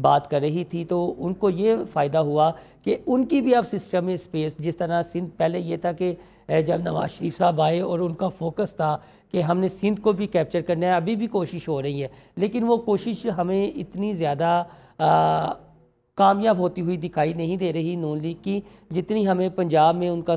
بات کر رہی تھی تو ان کو یہ فائدہ ہوا کہ ان کی بھی اب سسٹم میں اسپیس، جس طرح سندھ پہلے یہ تھا کہ جب نواز شریف صاحب آئے اور ان کا فوکس تھا کہ ہم نے سندھ کو بھی کیپچر کرنا ہے، ابھی بھی کوشش ہو رہی ہے لیکن وہ کوشش ہمیں اتنی زیادہ کامیاب ہوتی ہوئی دکھائی نہیں دے رہی نون لیگ کی، جتنی ہمیں پنجاب میں ان کا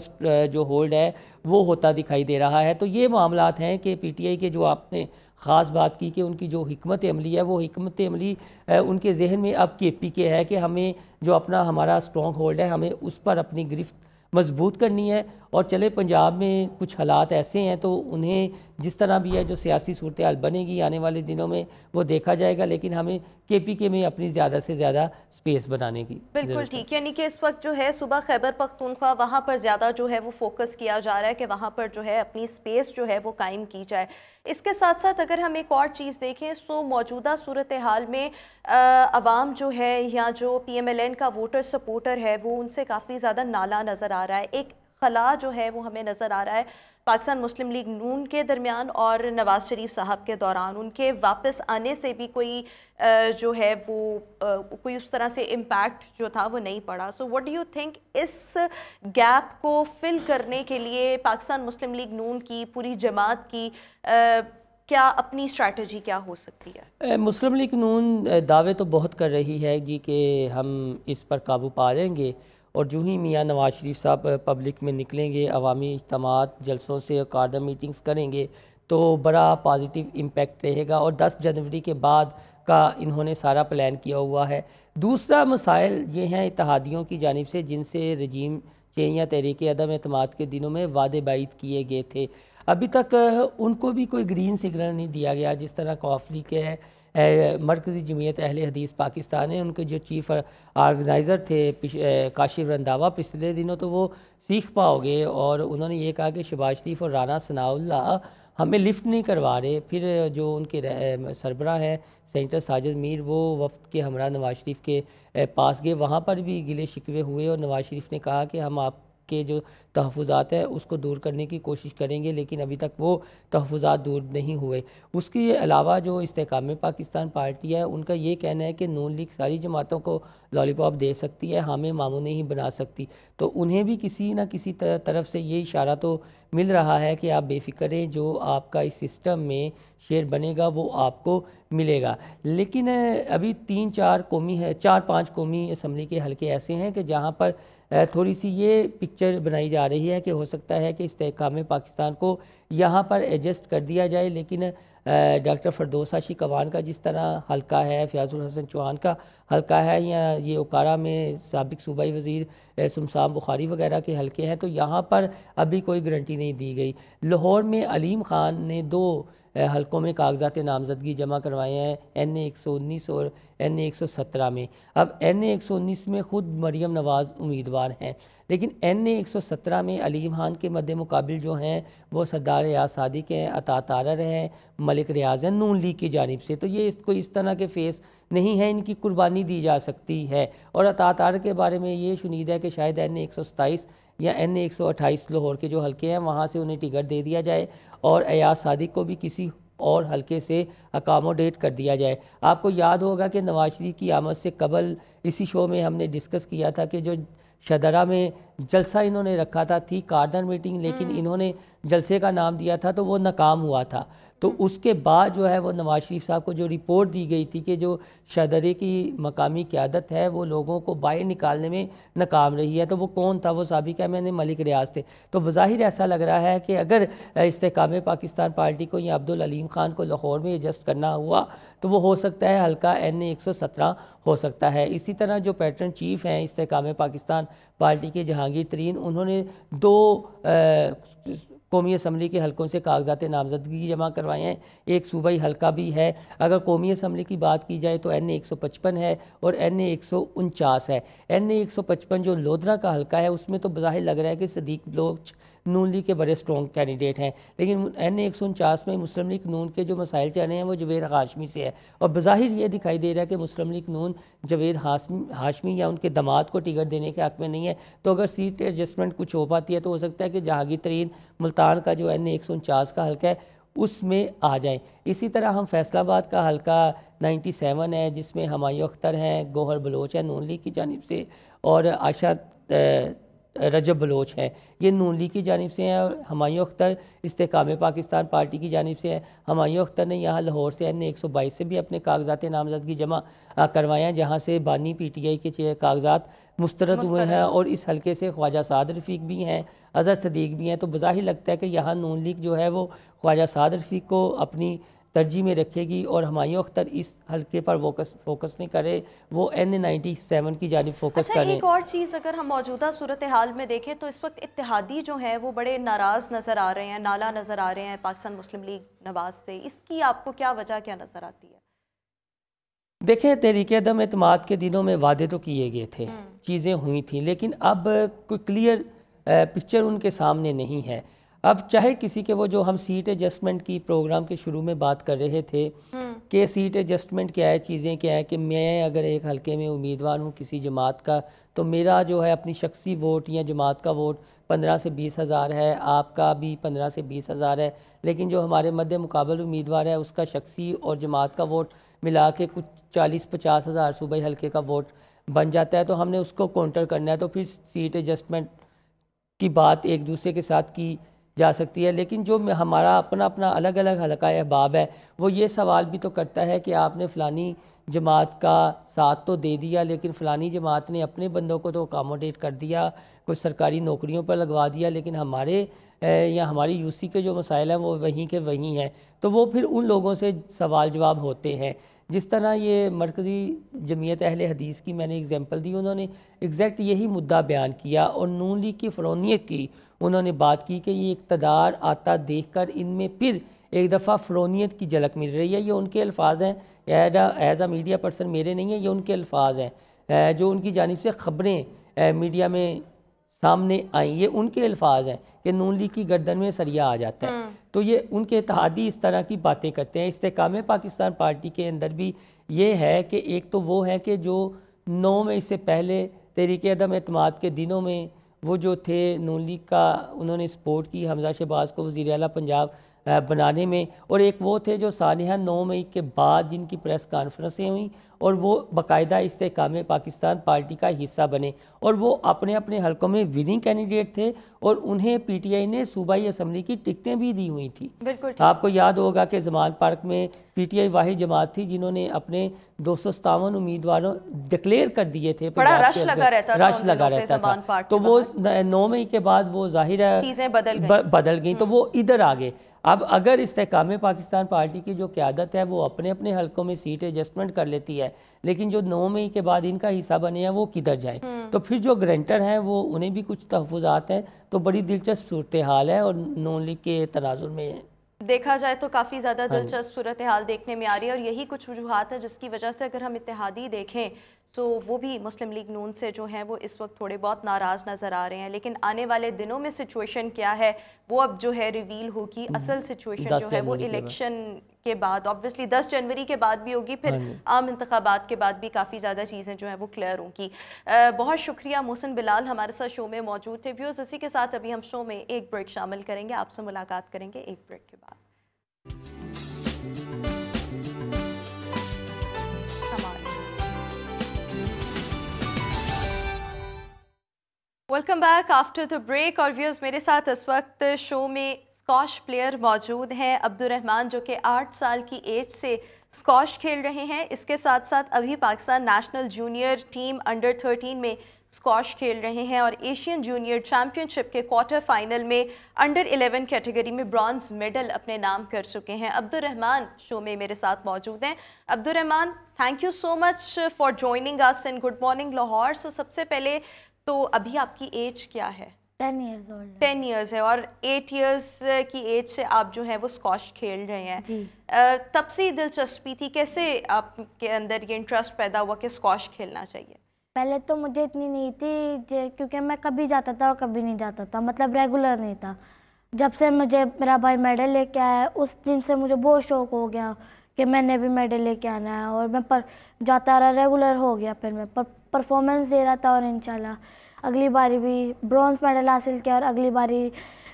جو ہولڈ ہے وہ ہوتا دکھائی دے رہا ہے۔ تو یہ معاملات ہیں کہ پی ٹی آئی کے جو آپ نے خاص بات کی کہ ان کی جو حکمت عملی ہے، وہ حکمت عملی ان کے ذہن میں اب کے پی کے ہے کہ ہمیں جو ہمارا سٹرونگ ہولڈ ہے ہمیں اس پر اپنی گرفت مضبوط کرنی ہے۔ اور چلے پنجاب میں کچھ حالات ایسے ہیں تو انہیں جس طرح بھی ہے جو سیاسی صورتحال بنے گی آنے والے دنوں میں وہ دیکھا جائے گا، لیکن ہمیں کے پی کے میں اپنی زیادہ سے زیادہ سپیس بنانے کی بالکل ٹھیک، یعنی کہ اس وقت جو ہے صوبہ خیبر پختونخوا وہاں پر زیادہ جو ہے وہ فوکس کیا جا رہا ہے کہ وہاں پر جو ہے اپنی سپیس جو ہے وہ قائم کی جائے۔ اس کے ساتھ ساتھ اگر ہم ایک اور چیز دیکھیں تو موجودہ صورتحال میں عوام جو ہے یا جو پی ایم ایل این کا ووٹر سپورٹر ہے وہ ان سے کافی زیادہ نالا نظر آ رہا ہے، ایک خلا جو ہے وہ ہمیں نظر آ رہا ہے پاکستان مسلم لیگ نون کے درمیان اور نواز شریف صاحب کے دوران۔ ان کے واپس آنے سے بھی کوئی جو ہے وہ کوئی اس طرح سے امپیکٹ جو تھا وہ نہیں پڑا۔ So what do you think اس گیپ کو فل کرنے کے لیے پاکستان مسلم لیگ نون کی پوری جماعت کی کیا اپنی اسٹریٹجی کیا ہو سکتی ہے؟ مسلم لیگ نون دعوے تو بہت کر رہی ہے جی کہ ہم اس پر قابو پا لیں گے، اور جو ہی میاں نواز شریف صاحب پبلک میں نکلیں گے، عوامی اجتماعات جلسوں سے اور کارڈر میٹنگز کریں گے تو بڑا پازیٹیو امپیکٹ رہے گا، اور 10 جنوری کے بعد کا انہوں نے سارا پلان کیا ہوا ہے۔ دوسرا مسائل یہ ہیں اتحادیوں کی جانب سے جن سے رجیم چینج یا تحریک عدم اعتماد کے دنوں میں وعدے بعید کیے گئے تھے، ابھی تک ان کو بھی کوئی گرین سگنل نہیں دیا گیا، جس طرح قوف لیگ کے مرکزی جمعیت اہل حدیث پاکستان ہے، ان کے جو چیف آرگنائزر تھے کاشف رنداوا، پچھلے دنوں تو وہ سیخ پا ہو گئے اور انہوں نے یہ کہا کہ شہباز شریف اور رانا ثناء اللہ ہمیں لفٹ نہیں کروا رہے۔ پھر جو ان کے سربراہ ہیں سینیٹر ساجد میر، وہ وفد کے ہمراہ نواز شریف کے پاس گئے، وہاں پر بھی گلے شکوے ہوئے اور نواز شریف نے کہا کہ ہم آپ کے جو تحفظات ہیں اس کو دور کرنے کی کوشش کریں گے، لیکن ابھی تک وہ تحفظات دور نہیں ہوئے۔ اس کے علاوہ جو استحکام پاکستان پارٹی ہے ان کا یہ کہنا ہے کہ نون لیگ ساری جماعتوں کو لالی پاپ دے سکتی ہے، ہمیں ماموں نہیں بنا سکتی، تو انہیں بھی کسی نہ کسی طرف سے یہ اشارہ تو مل رہا ہے کہ آپ بے فکر رہیں، جو آپ کا اس سسٹم میں شیئر بنے گا وہ آپ کو ملے گا۔ لیکن ابھی 4-5 قومی اسمبلی کے حلقے ایسے ہیں کہ جہاں پر تھوڑی سی یہ پکچر بنائی جا رہی ہے کہ ہو سکتا ہے کہ استحکام پاکستان کو یہاں پر ایڈجسٹ کر دیا جائے، لیکن ڈاکٹر فردوس ہاشمی کوان کا جس طرح حلقہ ہے، فیاض الحسن چوہان کا حلقہ ہے، یا یہ اوکارا میں سابق صوبائی وزیر سمسام بخاری وغیرہ کے حلقے ہیں، تو یہاں پر ابھی کوئی گارنٹی نہیں دی گئی۔ لاہور میں علیم خان نے 2 حلقوں میں کاغذات نامزدگی جمع کروائے ہیں، NA 119 اور NA 117 میں۔ اب NA 119 میں خود مریم نواز امیدوار ہیں، لیکن NA 117 میں علیم خان کے مد مقابل جو ہیں وہ سردار ریاض صادق ہیں، عطا طارر ہیں، ملک ریاض ہیں نون لیگ کی جانب سے، تو یہ اس طرح کے فیس نہیں ہے، ان کی قربانی دی جا سکتی ہے۔ اور عطا طارر کے بارے میں یہ شنید ہے کہ شاید NA 127 یا NA 128 لاہور کے جو حلقے ہیں وہاں سے انہیں ٹکٹ دے دیا جائے اور ایاز صادق کو بھی کسی اور حلقے سے اکاموڈیٹ کر دیا جائے۔ آپ کو یاد ہوگا کہ نواز شریف کی آمد سے قبل اسی شو میں ہم نے ڈسکس کیا تھا کہ جو شدرہ میں جلسہ انہوں نے رکھا تھی کارنر میٹنگ، لیکن انہوں نے جلسے کا نام دیا تھا تو وہ ناکام ہوا تھا، تو اس کے بعد جو ہے وہ نواز شریف صاحب کو جو رپورٹ دی گئی تھی کہ جو شدرے کی مقامی قیادت ہے وہ لوگوں کو باہر نکالنے میں ناکام رہی ہے، تو وہ کون تھا؟ وہ سابق ایم ملک ریاض تھے۔ تو بظاہر ایسا لگ رہا ہے کہ اگر استحکام پاکستان پارٹی کو یا عبدالعلیم خان کو لاہور میں ایڈجسٹ کرنا ہوا تو وہ ہو سکتا ہے حلقہ NA 117 ہو سکتا ہے۔ اسی طرح جو پیٹرن چیف ہیں استحکام پاکستان پارٹی کے جہانگیر ترین، انہوں نے 2 قومی اسمبلی کے حلقوں سے کاغذات نامزدگی جمع کروائے ہیں، ایک صوبائی حلقہ بھی ہے۔ اگر قومی اسمبلی کی بات کی جائے تو NA 155 ہے اور NA 149 ہے۔ NA 155 جو لودھرا کا حلقہ ہے اس میں تو بظاہر لگ رہا ہے کہ صدیق بلوچ نون لیگ کے بڑے سٹرونگ کینڈیڈیٹ ہیں، لیکن NA 149 میں مسلم لیگ نون کے جو مسائل چل رہے ہیں وہ جوید ہاشمی سے ہے، اور بظاہر یہ دکھائی دے رہا ہے کہ مسلم لیگ نون جوید ہاشمی یا ان کے داماد کو ٹکٹ دینے کے حق میں نہیں ہے، تو اگر سیٹ ایڈجسٹمنٹ کچھ ہو پاتی ہے تو ہو سکتا ہے کہ جہانگیر ترین ملتان کا جو NA 149 کا حلقہ ہے اس میں آ جائیں۔ اسی طرح ہم فیصل آباد کا حلقہ 97 ہے جس میں ہمایوں اختر ہیں، گوہر بلوچ ہے نون لیگ کی جانب سے، اور عائشہ رجب بلوچ ہے، یہ نون لیگ کی جانب سے ہیں، اور ہمایوں اختر استحکام پاکستان پارٹی کی جانب سے ہے۔ ہمایوں اختر نے یہاں لاہور سے N122 سے بھی اپنے کاغذات نامزدگی جمع کروائے ہیں، جہاں سے بانی پی ٹی آئی کے کاغذات مسترد ہوئے ہیں، اور اس حلقے سے خواجہ سعد رفیق بھی ہیں، اظہر صدیق بھی ہیں۔ تو بظاہر لگتا ہے کہ یہاں نون لیگ جو ہے وہ خواجہ سعد رفیق کو اپنی ترجیح میں رکھے گی، اور ہمایوں اختر اس حلقے پر فوکس نہیں کرے، وہ N97 کی جانب فوکس کریں۔ ایک اور چیز اگر ہم موجودہ صورتحال میں دیکھیں تو اس وقت اتحادی جو ہیں وہ بڑے ناراض نظر آ رہے ہیں، نالا نظر آ رہے ہیں پاکستان مسلم لیگ نواز سے، اس کی آپ کو کیا وجہ کیا نظر آتی ہے؟ دیکھیں، تحریک عدم اعتماد کے دنوں میں وعدے تو کیے گئے تھے، چیزیں ہوئی تھیں، لیکن اب کوئی کلیئر پکچر ان کے سامنے نہیں ہے۔ اب چاہے کسی کے وہ جو ہم سیٹ ایڈجسٹمنٹ کی پروگرام کے شروع میں بات کر رہے تھے کہ سیٹ ایڈجسٹمنٹ کیا ہے، چیزیں کیا ہے، کہ میں اگر ایک حلقے میں امیدوار ہوں کسی جماعت کا، تو میرا جو ہے اپنی شخصی ووٹ یا جماعت کا ووٹ 15 سے 20 ہزار ہے، آپ کا بھی 15 سے 20 ہزار ہے، لیکن جو ہمارے مد مقابل امیدوار ہے اس کا شخصی اور جماعت کا ووٹ ملا کے کچھ 40-50 ہزار صوبائی حلقے کا ووٹ بن جاتا ہے، تو ہم نے اس کو کاؤنٹر کرنا ہے، تو پھر سیٹ ایڈجسٹمنٹ کی بات ایک دوسرے کے ساتھ کی جا سکتی ہے۔ لیکن جو ہمارا اپنا الگ الگ حلقہ احباب ہے، وہ یہ سوال بھی تو کرتا ہے کہ آپ نے فلانی جماعت کا ساتھ تو دے دیا، لیکن فلانی جماعت نے اپنے بندوں کو تو اکاموڈیٹ کر دیا، کچھ سرکاری نوکریوں پر لگوا دیا، لیکن ہمارے یا ہماری یو سی کے جو مسائل ہیں وہ وہیں کے وہیں ہیں، تو وہ پھر ان لوگوں سے سوال جواب ہوتے ہیں۔ جس طرح یہ مرکزی جمعیت اہل حدیث کی میں نے اگزامپل دی، انہوں نے ایگزیکٹ یہی مدعا بیان کیا، اور نون لیگ کی فرونیت کی انہوں نے بات کی کہ یہ اقتدار آتا دیکھ کر ان میں پھر ایک دفعہ فرونیت کی جھلک مل رہی ہے۔ یہ ان کے الفاظ ہیں، ایز اے میڈیا پرسن میرے نہیں ہیں، یہ ان کے الفاظ ہیں جو ان کی جانب سے خبریں میڈیا میں سامنے آئیں، یہ ان کے الفاظ ہیں کہ نون لیگ کی گردن میں سریا آ جاتا ہے۔ تو یہ ان کے اتحادی اس طرح کی باتیں کرتے ہیں۔ استحکام پاکستان پارٹی کے اندر بھی یہ ہے کہ ایک تو وہ ہے کہ جو 9 میں اس سے پہلے تحریک عدم اعتماد کے دنوں میں وہ جو تھے نون لیگ کا، انہوں نے سپورٹ کی حمزہ شہباز کو وزیر اعلیٰ پنجاب بنانے میں، اور ایک وہ تھے جو سانحہ 9 مئی کے بعد جن کی پریس کانفرنسیں ہوئیں اور وہ باقاعدہ استحکام پاکستان پارٹی کا حصہ بنے، اور وہ اپنے اپنے حلقوں میں وننگ کینڈیڈیٹ تھے، اور انہیں پی ٹی آئی نے صوبائی اسمبلی کی ٹکٹیں بھی دی ہوئی تھی۔ آپ کو یاد ہوگا کہ زمان پارک میں پی ٹی آئی واحد جماعت تھی جنہوں نے اپنے 257 امیدواروں ڈکلیئر کر دیے تھے، بڑا رش لگا رہتا تھا، تو وہ 9 مئی کے بعد وہ ظاہر ہے چیزیں بدل گئیں، تو وہ ادھر آگے۔ اب اگر استحکام پاکستان پارٹی کی جو قیادت ہے وہ اپنے اپنے حلقوں میں سیٹ ایڈجسٹمنٹ کر لیتی ہے، لیکن جو 9 مئی کے بعد ان کا حصہ بنے ہیں وہ کدھر جائیں، تو پھر جو گرنٹر ہیں وہ انہیں بھی کچھ تحفظات ہیں، تو بڑی دلچسپ صورتحال ہے، اور نون لیگ کے تناظر میں دیکھا جائے تو کافی زیادہ دلچسپ صورتحال دیکھنے میں آ رہی ہے، اور یہی کچھ وجوہات ہیں جس کی وجہ سے اگر ہم اتحادی دیکھیں تو وہ بھی مسلم لیگ نون سے جو ہیں وہ اس وقت تھوڑے بہت ناراض نظر آ رہے ہیں، لیکن آنے والے دنوں میں سچویشن کیا ہے وہ اب جو ہے ریویل ہوگی۔ اصل سچویشن جو ہے وہ الیکشن کے بعد آبویسلی 10 جنوری کے بعد بھی ہوگی، پھر عام انتخابات کے بعد بھی کافی زیادہ چیزیں جو ہیں وہ کلیئر ہوں گی۔ بہت شکریہ محسن بلال ہمارے ساتھ شو میں موجود تھے۔ ویورز، اسی کے ساتھ ابھی ہم شو میں ایک بریک شامل کریں گے، آپ سے ملاقات کریں گے ایک بریک کے بعد۔ Welcome back after the break, اور ویورز میرے ساتھ اس وقت شو میں اسکواش پلیئر موجود ہیں عبدالرحمان، جو کہ 8 سال کی ایج سے اسکواش کھیل رہے ہیں، اس کے ساتھ ساتھ ابھی Pakistan national junior team under 13 میں اسکواش کھیل رہے ہیں، اور ایشین جونیئر چیمپئن شپ کے کوارٹر فائنل میں انڈر 11 کیٹیگری میں برانز میڈل اپنے نام کر چکے ہیں۔ عبدالرحمان شو میں میرے ساتھ موجود ہیں۔ Abdul Rahman, thank you so much for joining us and good morning Lahore. سب سے پہلے تو ابھی آپ کی ایج کیا ہے؟ 10 ایئرز اولڈ 10 ایئرز ہے، اور 8 ایئرز کی ایج سے آپ جو ہیں وہ اسکواش کھیل رہے ہیں۔ تب سے دلچسپی تھی، کیسے آپ کے اندر یہ انٹرسٹ پیدا ہوا کہ اسکواش کھیلنا چاہیے؟ پہلے تو مجھے اتنی نہیں تھی، کیونکہ میں کبھی جاتا تھا اور کبھی نہیں جاتا تھا، مطلب ریگولر نہیں تھا۔ جب سے مجھے میرا بھائی میڈل لے کے آیا اس دن سے مجھے بہت شوق ہو گیا کہ میں نے بھی میڈل لے کے آنا ہے، اور میں جاتا رہا، ریگولر ہو گیا، پھر میں پرفارمنس دے رہا تھا، اور انشاءاللہ اگلی باری بھی برونز میڈل حاصل کیا، اور اگلی باری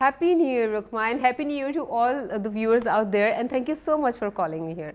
Happy New Year, Rukman. Happy New Year to all the viewers out there, and thank you so much for calling me here.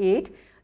8,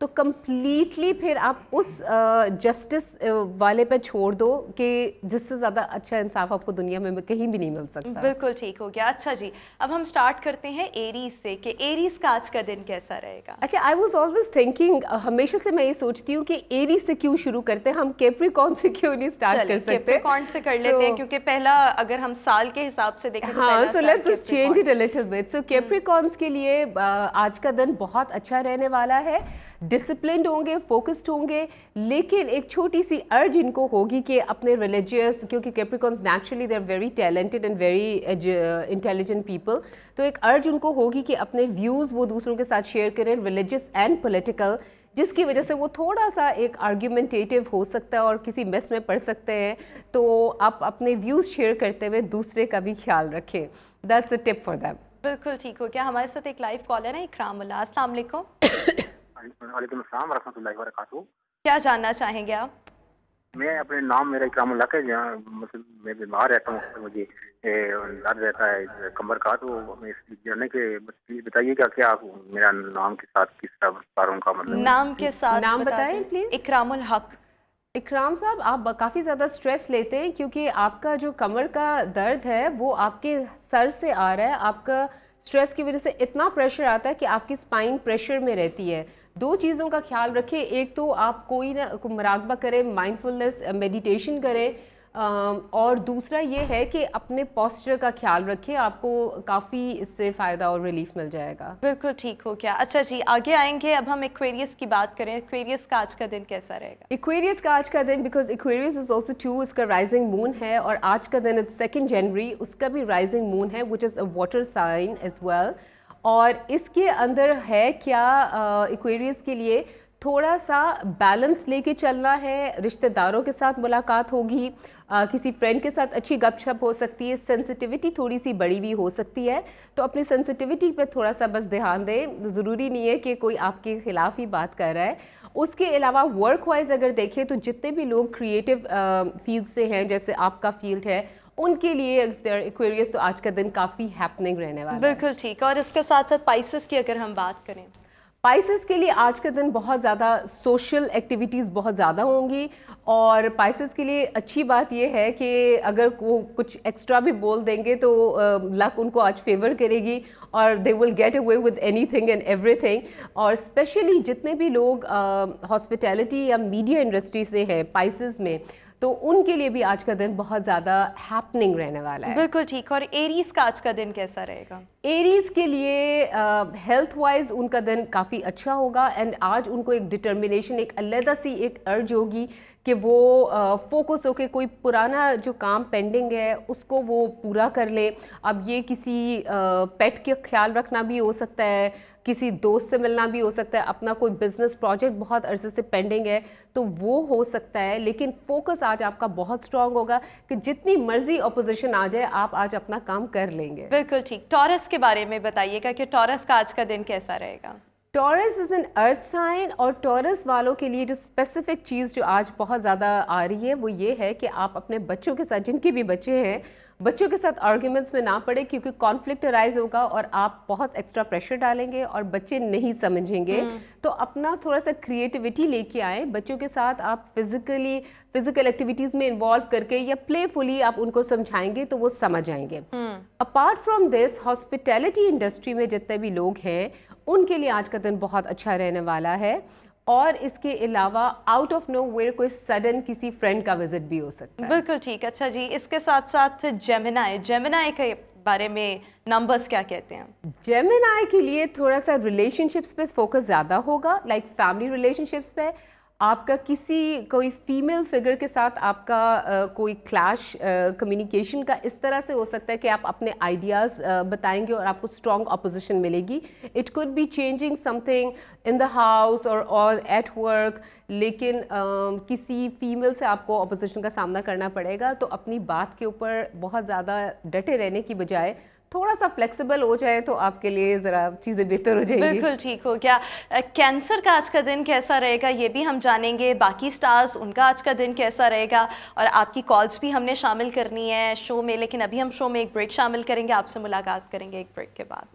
تو کمپلیٹلی پھر آپ اس جسٹس والے پہ چھوڑ دو کہ جس سے زیادہ اچھا انصاف آپ کو دنیا میں کہیں بھی نہیں مل سکتا. بالکل ٹھیک ہو گیا. اچھا جی, اب ہم سٹارٹ کرتے ہیں ایریز سے کہ ایریز کا آج کا دن کیسا رہے گا. اچھا, آئی واز آلویز تھنکنگ, ہمیشہ سے میں یہ سوچتی ہوں کہ ایریز سے کیوں شروع کرتے ہیں, ہم کیپریکون سے کیوں نہیں سٹارٹ کر سکتے. کیپریکون سے کر لیتے ہیں کیونکہ پہلا اگر ہم سال کے حساب سے دیکھیں ہاں, so let's change it a little bit. So Capricorns کے لیے آج کا دن بہت اچھا رہنے والا ہے. ڈسپلنڈ ہوں گے, فوکسڈ ہوں گے, لیکن ایک چھوٹی سی ارج ان کو ہوگی کہ اپنے ریلیجیس, کیونکہ Capricorns naturally they are very talented and very intelligent people, تو ایک ارج ان کو ہوگی کہ اپنے ویوز وہ دوسروں کے ساتھ شیئر کریں, ریلیجیس اینڈ پولیٹیکل, جس کی وجہ سے وہ تھوڑا سا ایک آرگیومنٹیٹیو ہو سکتا ہے اور کسی میس میں پڑ سکتے ہیں. تو آپ اپنے ویوز شیئر کرتے ہوئے دوسرے کا بھی خیال رکھیں. That's a tip for them. بالکل ٹھیک ہو گیا. ہمارے ساتھ ایک لائیو کالر ہے اکرام اللہ. السلام علیکم. وعلیکم السلام ورحمۃ اللہ وبرکاتہ. کیا جاننا چاہیں گے آپ؟ میں اپنے نام میرا اکرام اللہ ہے. جہاں میں بیمار رہتا ہوں, مجھے درد رہتا ہے کمر کا, تو میں اس جاننے کے پلیز بتائیے کہ کیا میرا نام کے ساتھ کس طرح کاروں کا مطلب نام کے ساتھ نام بتائیں پلیز. اکرام الحق. اکرام صاحب, آپ کافی زیادہ سٹریس لیتے ہیں کیونکہ آپ کا جو کمر کا درد ہے وہ آپ کے سر سے آ رہا ہے. آپ کا سٹریس کی وجہ سے اتنا پریشر آتا ہے کہ آپ کی سپائن پریشر میں رہتی ہے. دو چیزوں کا خیال رکھیں, ایک تو آپ کوئی نہ مراقبہ کریں, مائنڈفلنس میڈیٹیشن کریں, اور دوسرا یہ ہے کہ اپنے پوسچر کا خیال رکھیں. آپ کو کافی اس سے فائدہ اور ریلیف مل جائے گا. بالکل ٹھیک ہو گیا. اچھا جی, آگے آئیں گے. اب ہم ایکویریس کی بات کریں. ایکویریس کا آج کا دن کیسا رہے گا؟ ایکویریس کا آج کا دن, بیکاز ایکویریس از آلسو 2, اس کا رائزنگ مون ہے, اور آج کا دن 2 جنوری, اس کا بھی رائزنگ مون ہے, وچ از اے واٹر سائن ایز ویل. اور اس کے اندر ہے کیا, ایکویریس کے لیے تھوڑا سا بیلنس لے کے چلنا ہے. رشتہ داروں کے ساتھ ملاقات ہوگی, کسی فرینڈ کے ساتھ اچھی گپ شپ ہو سکتی ہے, سینسٹیوٹی تھوڑی سی بڑی بھی ہو سکتی ہے, تو اپنی سینسٹیوٹی پہ تھوڑا سا بس دھیان دیں. ضروری نہیں ہے کہ کوئی آپ کے خلاف ہی بات کر رہا ہے. اس کے علاوہ ورک وائز اگر دیکھیں تو جتنے بھی لوگ کریٹو فیلڈ سے ہیں, جیسے آپ کا فیلڈ ہے, ان کے لیے ایکویریس تو آج کا دن کافی ہیپننگ رہنے والا ہے. بالکل ٹھیک. اور اس کے ساتھ ساتھ پائسس کی اگر ہم بات کریں, پائسس کے لیے آج کا دن بہت زیادہ سوشل ایکٹیویٹیز بہت زیادہ ہوں گی, اور پائسس کے لیے اچھی بات یہ ہے کہ اگر وہ کچھ ایکسٹرا بھی بول دیں گے تو لک ان کو آج فیور کرے گی, اور they will get away with anything and everything. اور اسپیشلی جتنے بھی لوگ ہاسپٹیلٹی یا میڈیا انڈسٹری سے ہیں پائسس میں, تو ان کے لیے بھی آج کا دن بہت زیادہ ہیپننگ رہنے والا ہے. بالکل ٹھیک. اور ایریز کا آج کا دن کیسا رہے گا؟ ایریز کے لیے ہیلتھ وائز ان کا دن کافی اچھا ہوگا, اینڈ آج ان کو ایک ڈٹرمنیشن, ایک علیحدہ سی ایک ارج ہوگی کہ وہ فوکس ہو کے کوئی پرانا جو کام پینڈنگ ہے اس کو وہ پورا کر لے. اب یہ کسی پیٹ کے خیال رکھنا بھی ہو سکتا ہے, کسی دوست سے ملنا بھی ہو سکتا ہے, اپنا کوئی بزنس پروجیکٹ بہت عرصے سے پینڈنگ ہے تو وہ ہو سکتا ہے. لیکن فوکس آج آپ کا بہت اسٹرانگ ہوگا کہ جتنی مرضی اپوزیشن آ جائے آپ آج اپنا کام کر لیں گے. بالکل ٹھیک. ٹورس کے بارے میں بتائیے گا کہ ٹورس کا آج کا دن کیسا رہے گا؟ Taurus is an earth sign, اور ٹورس والوں کے لیے جو اسپیسیفک چیز جو آج بہت زیادہ آ رہی ہے وہ یہ ہے کہ آپ اپنے بچوں کے ساتھ, جن کے بھی بچے ہیں, بچوں کے ساتھ آرگیومنٹس میں نہ پڑے, کیونکہ کانفلکٹ ارائز ہوگا اور آپ بہت ایکسٹرا پریشر ڈالیں گے اور بچے نہیں سمجھیں گے. تو اپنا تھوڑا سا کریٹیوٹی لے کے آئیں. بچوں کے ساتھ آپ فزیکل ایکٹیویٹیز میں انوالو کر کے یا پلے فلی آپ ان کو سمجھائیں گے تو وہ سمجھ آئیں گے. Apart from this, hospitality industry میں جتنے بھی لوگ ہیں ان کے لیے آج کا دن بہت اچھا رہنے والا ہے. اور اس کے علاوہ آؤٹ آف نو ویئر کوئی سڈن کسی فرینڈ کا وزٹ بھی ہو سکتا ہے. بالکل ٹھیک. اچھا جی, اس کے ساتھ ساتھ جیمنائی کے بارے میں نمبرز کیا کہتے ہیں؟ جیمنائی کے لیے تھوڑا سا ریلیشن شپس پہ فوکس زیادہ ہوگا, لائک فیملی ریلیشن شپس پہ. آپ کا کوئی فیمیل فگر کے ساتھ آپ کا کوئی کلیش کمیونیکیشن کا اس طرح سے ہو سکتا ہے کہ آپ اپنے آئیڈیاز بتائیں گے اور آپ کو اسٹرانگ اپوزیشن ملے گی. It could be changing something in the house اور ایٹ ورک, لیکن کسی فیمیل سے آپ کو اپوزیشن کا سامنا کرنا پڑے گا. تو اپنی بات کے اوپر بہت زیادہ ڈٹے رہنے کی بجائے تھوڑا سا فلیکسیبل ہو جائے تو آپ کے لیے ذرا چیزیں بہتر ہو جائیں گی. بالکل ٹھیک ہو گیا. کینسر کا آج کا دن کیسا رہے گا یہ بھی ہم جانیں گے. باقی سٹارز ان کا آج کا دن کیسا رہے گا, اور آپ کی کالز بھی ہم نے شامل کرنی ہے شو میں. لیکن ابھی ہم شو میں ایک بریک شامل کریں گے, آپ سے ملاقات کریں گے ایک بریک کے بعد.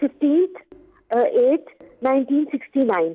15/8/1969।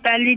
1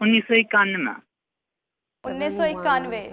1991। 1991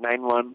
91।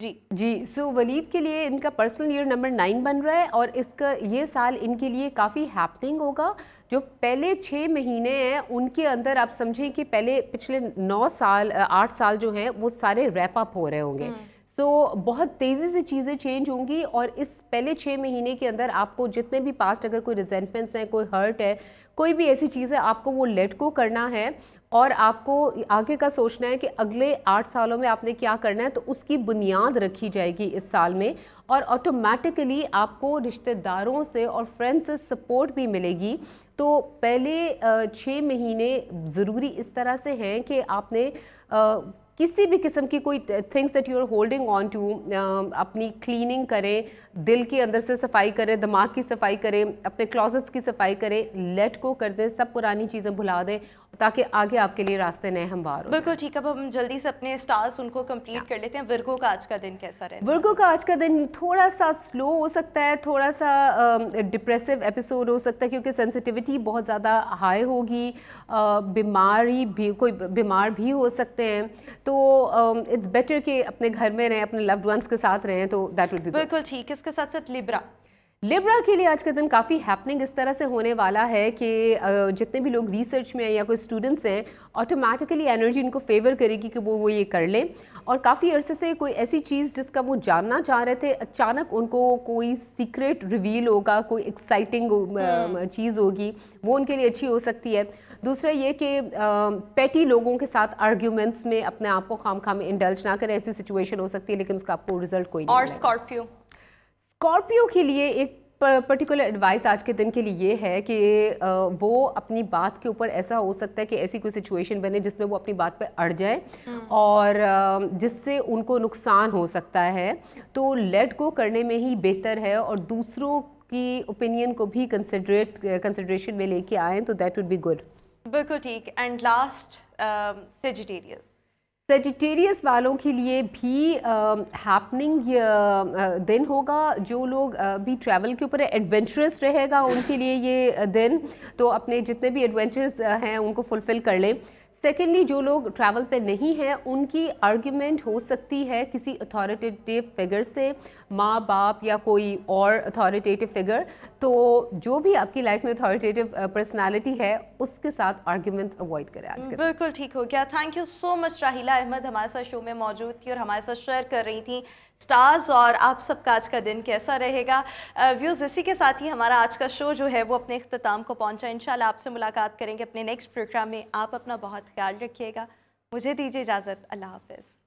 جی سو ولید کے لیے ان کا پرسنل ایئر نمبر 9 بن رہا ہے اور اس کا یہ سال ان کے لیے کافی ہیپننگ ہوگا. جو پہلے 6 مہینے ہیں ان کے اندر آپ سمجھیں کہ پہلے پچھلے 8 سال جو ہیں وہ سارے ریپ اپ ہو رہے ہوں گے. سو بہت تیزی سے چیزیں چینج ہوں گی اور اس پہلے 6 مہینے کے اندر آپ کو جتنے بھی پاسٹ اگر کوئی ریزنٹمنٹس ہیں, کوئی ہرٹ ہے, کوئی بھی ایسی چیز ہے, آپ کو وہ لیٹ کو کرنا ہے اور آپ کو آگے کا سوچنا ہے کہ اگلے 8 سالوں میں آپ نے کیا کرنا ہے. تو اس کی بنیاد رکھی جائے گی اس سال میں اور آٹومیٹکلی آپ کو رشتہ داروں سے اور فرینڈ سے سپورٹ بھی ملے گی. تو پہلے 6 مہینے ضروری اس طرح سے ہیں کہ آپ نے کسی بھی قسم کی کوئی things that you are holding on to, اپنی کلیننگ کریں, دل کے اندر سے صفائی کریں, دماغ کی صفائی کریں, اپنے کلازٹس کی صفائی کریں, لیٹ کو کر دیں, سب پرانی چیزیں بھلا دیں تاکہ آگے آپ کے لیے راستے نئے ہموار ہوں. بالکل ٹھیک. اب ہم جلدی سے اپنے سٹارز ان کو کمپلیٹ کر لیتے ہیں. ورگو کا آج کا دن کیسا رہے؟ ورگو کا آج کا دن تھوڑا سا سلو ہو سکتا ہے, تھوڑا سا ڈپریسو ایپیسوڈ ہو سکتا ہے کیونکہ سینسٹیوٹی بہت زیادہ ہائی ہوگی, بیماری بھی, کوئی بیمار بھی ہو سکتے ہیں. تو اٹس بیٹر کہ اپنے گھر میں رہیں, اپنے لوڈ ونس کے ساتھ رہیں, تو دیٹ وڈ بی گڈ. بالکل ٹھیک. اس کے ساتھ ساتھ لیبرا کے لیے آج کا دن کافی ہیپننگ اس طرح سے ہونے والا ہے کہ جتنے بھی لوگ ریسرچ میں ہیں یا کوئی اسٹوڈنٹس ہیں, آٹومیٹکلی انرجی ان کو فیور کرے گی کہ وہ یہ کر لیں. اور کافی عرصے سے کوئی ایسی چیز جس کا وہ جاننا چاہ رہے تھے, اچانک ان کو کوئی سیکریٹ ریویل ہوگا, کوئی ایکسائٹنگ چیز ہوگی, وہ ان کے لیے اچھی ہو سکتی ہے. دوسرا یہ کہ پیٹی لوگوں کے ساتھ آرگیومنٹس میں اپنے آپ کو خام خواہ انڈلج نہ کریں, ایسی سچویشن ہو سکتی ہے لیکن اس کا آپ کو رزلٹ کوئی نہیں. اور اسکارپیو کے لیے ایک پرٹیکولر ایڈوائس آج کے دن کے لیے یہ ہے کہ وہ اپنی بات کے اوپر ایسا ہو سکتا ہے کہ ایسی کوئی سچویشن بنے جس میں وہ اپنی بات پہ اڑ جائے اور جس سے ان کو نقصان ہو سکتا ہے. تو لیٹ گو کرنے میں ہی بہتر ہے اور دوسروں کی اوپینین کو بھی کنسیڈریشن میں لے کے آئیں تو دیٹ وڈ بی گڈ. بالکل ٹھیک. اینڈ لاسٹ سیجیٹیریس والوں کے لیے بھی ہیپننگ دن ہوگا. جو لوگ بھی ٹریول کے اوپر ایڈونچرس رہے گا ان کے لیے یہ دن, تو اپنے جتنے بھی ایڈونچرز ہیں ان کو فلفل کر لیں. سیکنڈلی جو لوگ ٹریول پہ نہیں ہیں ان کی آرگیومنٹ ہو سکتی ہے کسی اتھارٹیٹیو فگر سے, ماں باپ یا کوئی اور اتھارٹیٹیو فگر. تو جو بھی آپ کی لائف میں اتھارٹیٹیو پرسنالٹی ہے اس کے ساتھ آرگیومنٹس اوائڈ کریں آج کے. بالکل ٹھیک ہو گیا. تھینک یو سو مچ راحیلہ احمد, ہمارے ساتھ شو میں موجود تھی اور ہمارے ساتھ شیئر کر رہی تھیں سٹارز اور آپ سب کا آج کا دن کیسا رہے گا. ویوز اسی کے ساتھ ہی ہمارا آج کا شو جو ہے وہ اپنے اختتام کو پہنچا. انشاءاللہ آپ سے ملاقات کریں گے اپنے نیکسٹ پروگرام میں. آپ اپنا بہت خیال رکھیے گا. مجھے دیجیے اجازت. اللہ حافظ.